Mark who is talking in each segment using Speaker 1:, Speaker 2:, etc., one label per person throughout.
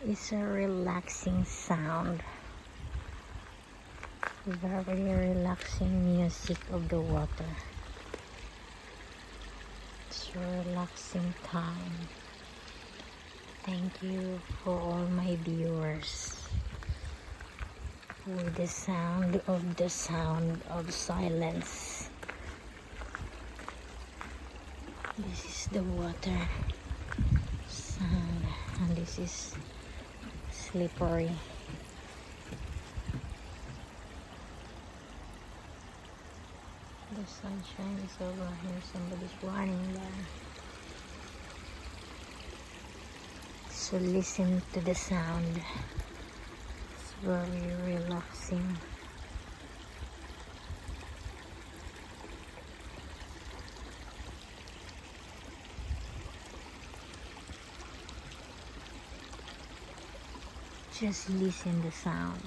Speaker 1: It's a relaxing sound. Very relaxing music of the water. It's a relaxing time. Thank you for all my viewers. With the sound of silence. This is the water sound, and this is slippery. The sunshine is over here. Somebody's running there. So listen to the sound. It's very relaxing. Just listen the sound.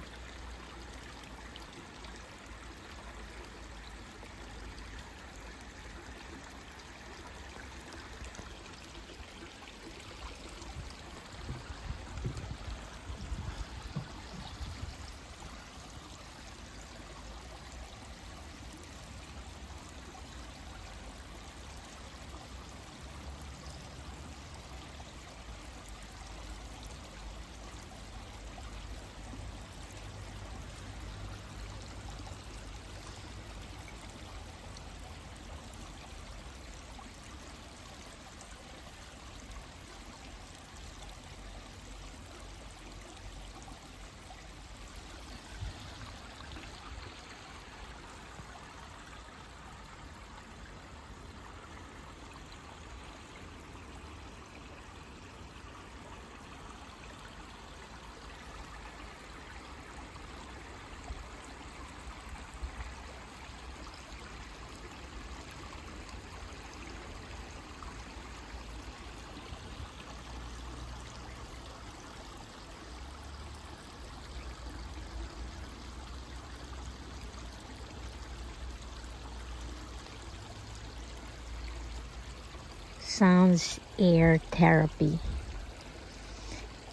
Speaker 1: Sounds air therapy.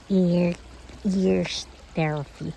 Speaker 1: Ears therapy.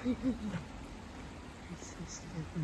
Speaker 1: This is the